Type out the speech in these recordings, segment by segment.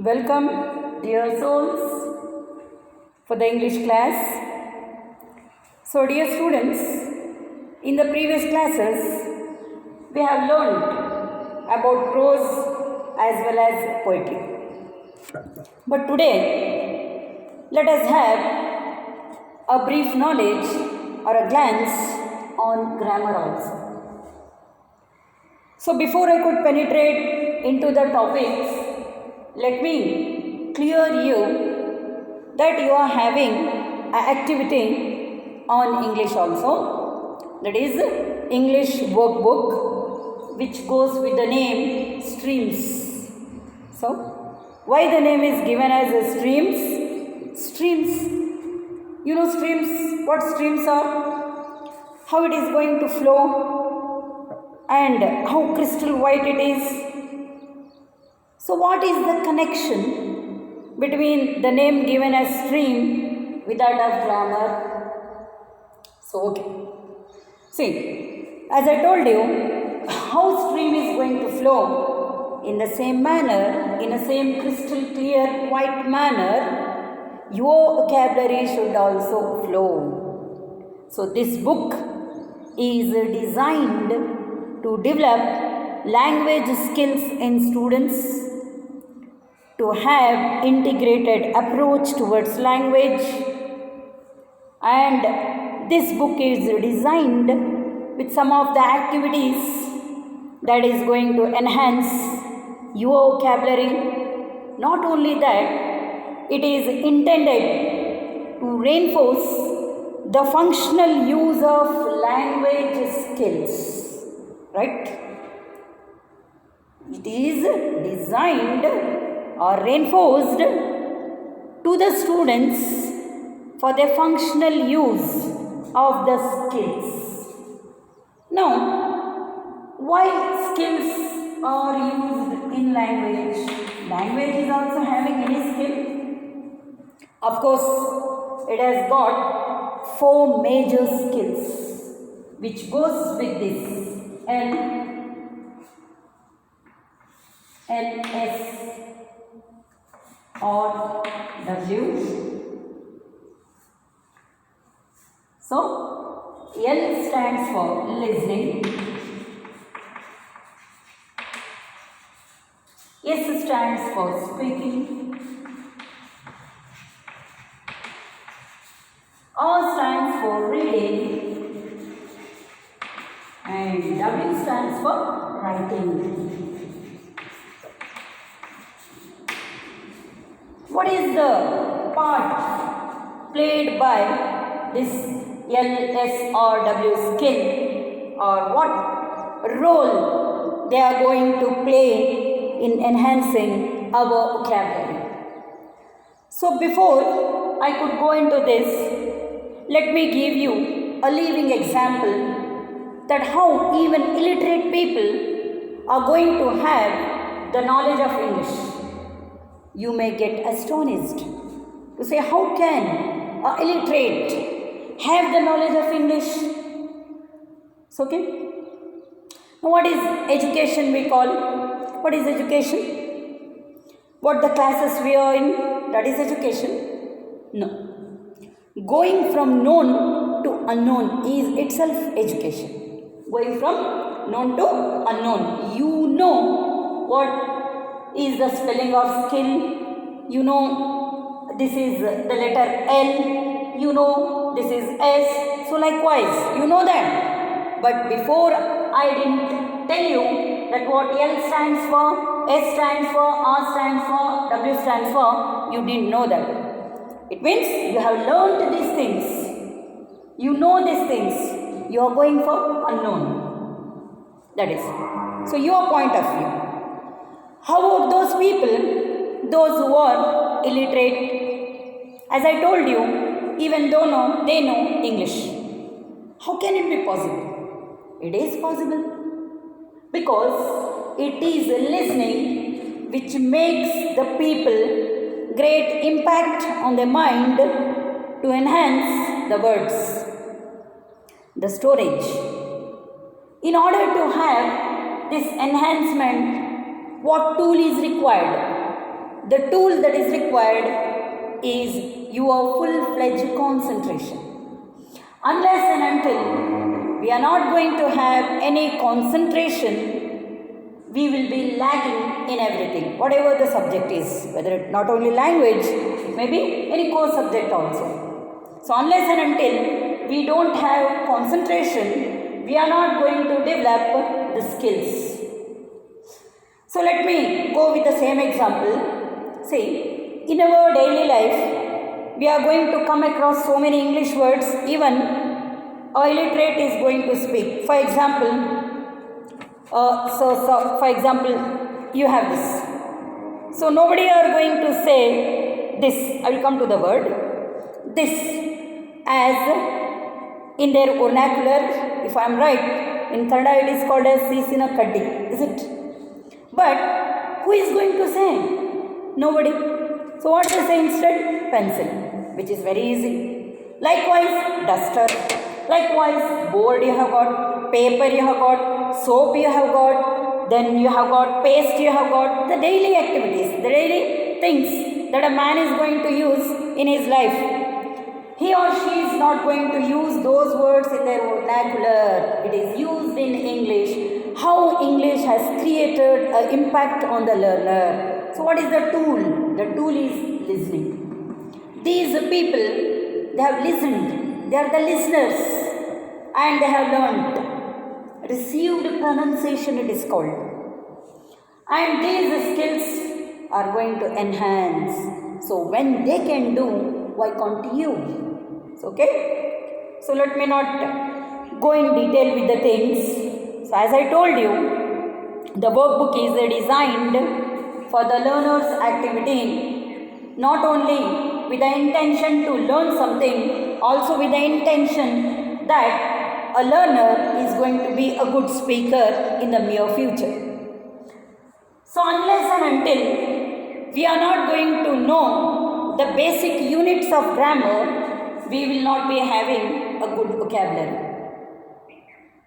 Welcome, dear souls, for the English class. So, dear students, in the previous classes, we have learned about prose as well as poetry. But today, let us have a brief knowledge or a glance on grammar also. So, before I could penetrate into the topics, let me clear you that you are having an activity on English also, that is English workbook, which goes with the name Streams. So, why the name is given as Streams? Streams, you know streams, what streams are, how it is going to flow, and how crystal white it is. So, what is the connection between the name given as stream with that of grammar? So, okay. See, as I told you, how stream is going to flow in the same manner, in the same crystal clear white manner, your vocabulary should also flow. So, this book is designed to develop language skills in students, to have integrated approach towards language, and this book is designed with some of the activities that is going to enhance your vocabulary. Not only that, it is intended to reinforce the functional use of language skills, right? It is designed or reinforced to the students for their functional use of the skills. Now, why skills are used in language? Language is also having any skill? Of course, it has got 4 major skills which goes with this L, S, or W. So, L stands for listening, S stands for speaking, R stands for reading, and W stands for writing. What is the part played by this L, S or W skill, or what role they are going to play in enhancing our vocabulary? So, before I could go into this, let me give you a living example that how even illiterate people are going to have the knowledge of English. You may get astonished to say, how can an illiterate have the knowledge of English? It's okay. Now, what is education we call? What is education? What the classes we are in, that is education? No. Going from known to unknown is itself education. Going from known to unknown. You know what is the spelling of skill, you know this is the letter L, you know this is S, so likewise you know that. But before I didn't tell you that what L stands for, S stands for, R stands for, W stands for, you didn't know that. It means you have learned these things, you know these things, you are going for unknown. That is, so your point of view. How about those people, those who are illiterate? As I told you, even though they know English. How can it be possible? It is possible because it is listening which makes the people great impact on their mind to enhance the words, the storage. In order to have this enhancement, what tool is required? the tool that is required is your full-fledged concentration. Unless and until we are not going to have any concentration, we will be lagging in everything, whatever the subject is, whether it not only language, it may be any core subject also. So unless and until we don't have concentration, we are not going to develop the skills. So let me go with the same example. See, in our daily life, we are going to come across so many English words, even a illiterate is going to speak. For example, for example, you have this. So nobody are going to say this. I will come to the word this as in their vernacular. If I am right, in Kannada it is called as Seesina Kaddi, is it? But who is going to say? Nobody. So what they say instead? Pencil, which is very easy. Likewise, duster. Likewise, board you have got, paper you have got, soap you have got, then you have got paste you have got, the daily activities, the daily things that a man is going to use in his life. He or she is not going to use those words in their vernacular. It is used in English. How English has created an impact on the learner. So what is the tool? The tool is listening. These people, they have listened. They are the listeners. And they have learned. Received pronunciation it is called. And these skills are going to enhance. So when they can do, why can't you? Okay? So let me not go in detail with the things. So as I told you, the workbook is designed for the learner's activity, not only with the intention to learn something, also with the intention that a learner is going to be a good speaker in the near future. So unless and until we are not going to know the basic units of grammar, we will not be having a good vocabulary.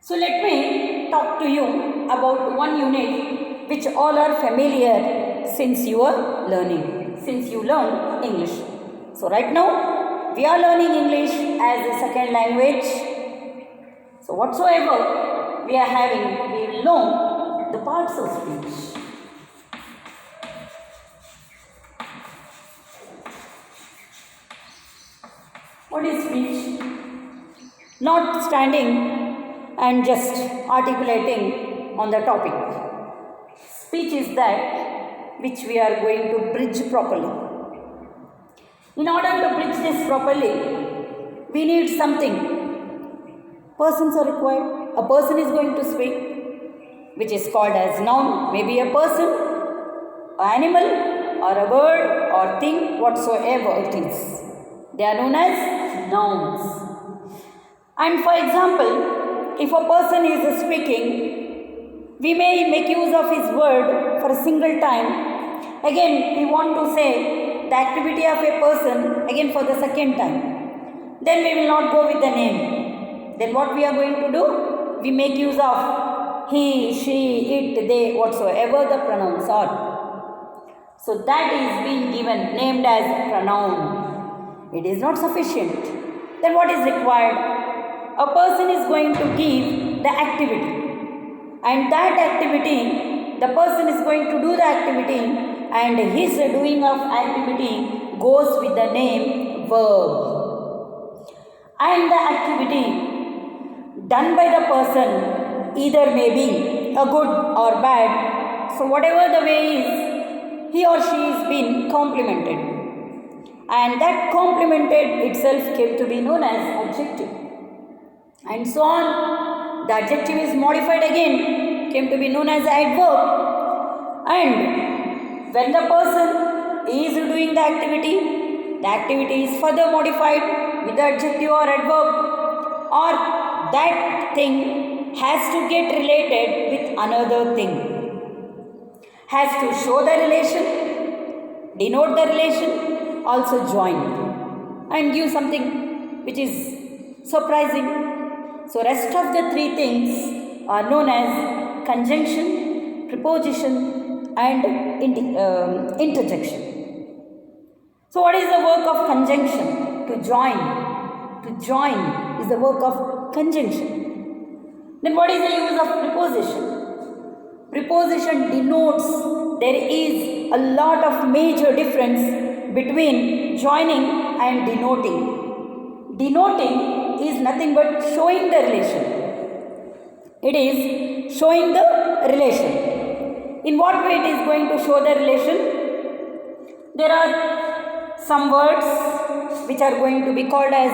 So let me talk to you about one unit which all are familiar since you are learning, since you learn English. So right now we are learning English as a second language. So whatsoever we are having, we will know the parts of speech. What is speech? Not standing and just articulating on the topic. Speech is that which we are going to bridge properly. In order to bridge this properly, we need something. Persons are required. A person is going to speak, which is called as noun. Maybe a person, an animal, or a bird, or thing, whatsoever it is. They are known as nouns. And for example, if a person is speaking, we may make use of his word for a single time. Again, we want to say the activity of a person again for the second time. Then we will not go with the name. Then what we are going to do? We make use of he, she, it, they, whatsoever the pronouns are. So that is being given, named as pronoun. It is not sufficient. Then what is required? A person is going to give the activity. And that activity, the person is going to do the activity, and his doing of activity goes with the name verb. And the activity done by the person either may be a good or bad. So whatever the way is, he or she is being complimented. And that complimented itself came to be known as adjective. And so on. The adjective is modified again, came to be known as adverb. And when the person is doing the activity is further modified with the adjective or adverb, or that thing has to get related with another thing. Has to show the relation, denote the relation, also join and give something which is surprising. So rest of the three things are known as conjunction, preposition and interjection. So what is the work of conjunction? To join. To join is the work of conjunction. Then what is the use of preposition? Preposition denotes there is a lot of major difference between joining and denoting. Denoting is nothing but showing the relation. It is showing the relation. In what way it is going to show the relation? There are some words which are going to be called as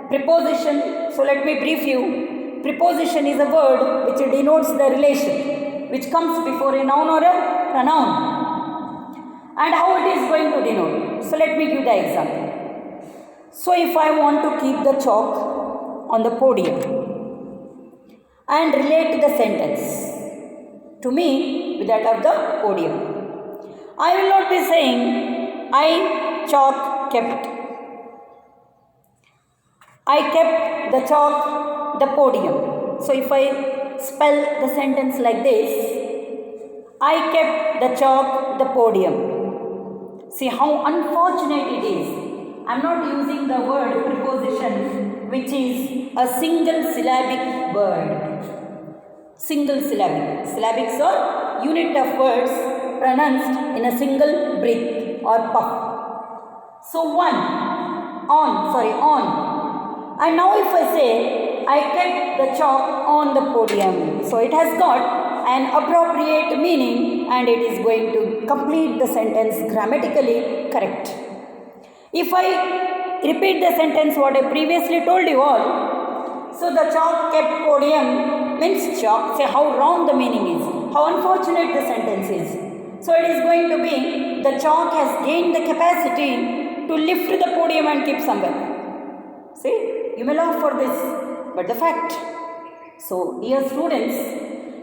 preposition. So let me brief you. Preposition is a word which denotes the relation, which comes before a noun or a pronoun. And how it is going to denote? So let me give the example. So if I want to keep the chalk on the podium and relate the sentence to me with that of the podium, I will not be saying I chalk kept. I kept the chalk the podium. So if I spell the sentence like this, I kept the chalk the podium. See how unfortunate it is. I am not using the word preposition, which is a single syllabic word. Single syllabic. Syllabics are unit of words pronounced in a single breath or puff. So on. And now if I say I kept the chalk on the podium, so it has got an appropriate meaning and it is going to complete the sentence grammatically correct. If I repeat the sentence what I previously told you all, so the chalk kept podium means chalk, say how wrong the meaning is, how unfortunate the sentence is. So it is going to be the chalk has gained the capacity to lift the podium and keep somewhere. See, you may laugh for this, but the fact. So, dear students,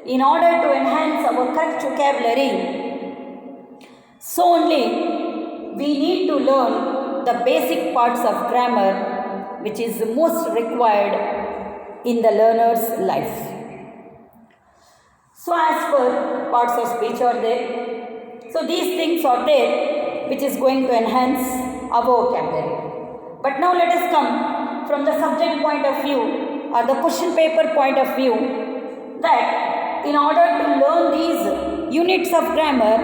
in order to enhance our correct vocabulary, so only we need to learn the basic parts of grammar, which is the most required in the learner's life. So, as per parts of speech are there. So, these things are there, which is going to enhance our vocabulary. But now let us come from the subject point of view or the question paper point of view, that in order to learn these units of grammar,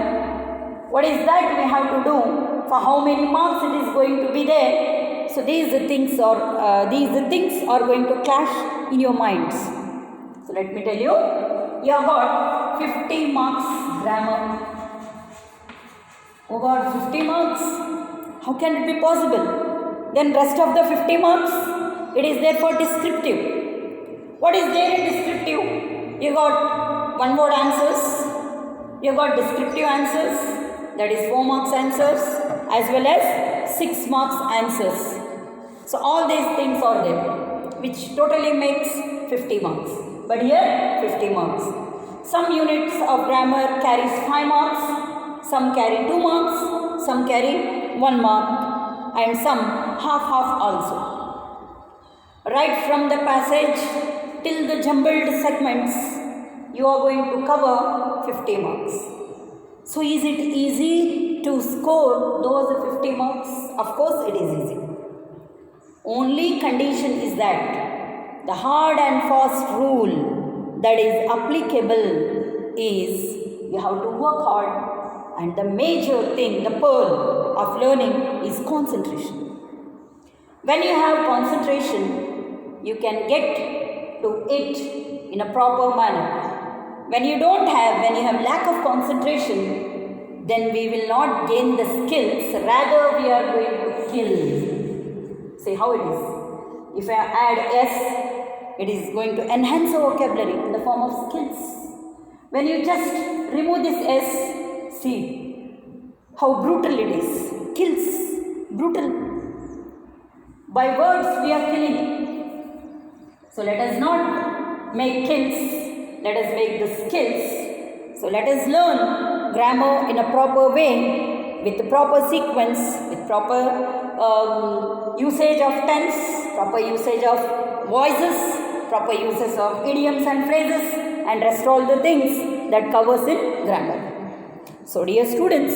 what is that we have to do, for how many marks it is going to be there. So these things are going to clash in your minds. So let me tell you, you have got 50 marks grammar. Oh God, 50 marks? How can it be possible? Then rest of the 50 marks, it is there for descriptive. What is there in descriptive? You got one word answers, you got descriptive answers, that is 4 marks answers, as well as 6 marks answers. So all these things are there, which totally makes 50 marks. But here 50 marks. Some units of grammar carries 5 marks, some carry 2 marks, some carry 1 mark, and some half also. Right from the passage till the jumbled segments, you are going to cover 50 marks. So is it easy to score those 50 marks? Of course it is easy. Only condition is that the hard and fast rule that is applicable is you have to work hard. And the major thing, the pearl of learning is concentration. When you have concentration, you can get to it in a proper manner. When you have lack of concentration, then we will not gain the skills, rather we are going to kill. See how it is. If I add S, it is going to enhance our vocabulary in the form of skills. When you just remove this S, see how brutal it is. Kills. Brutal. By words we are killing. So let us not make kills. Let us make the skills. So let us learn grammar in a proper way, with the proper sequence, with proper usage of tense, proper usage of voices, proper uses of idioms and phrases, and rest all the things that covers in grammar. So dear students,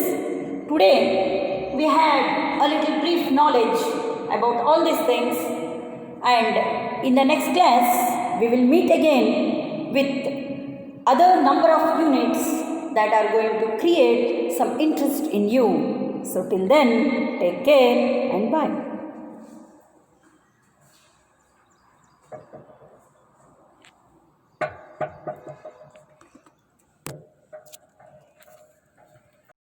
today we had a little brief knowledge about all these things, and in the next class we will meet again with other number of units that are going to create some interest in you. So till then, take care and bye.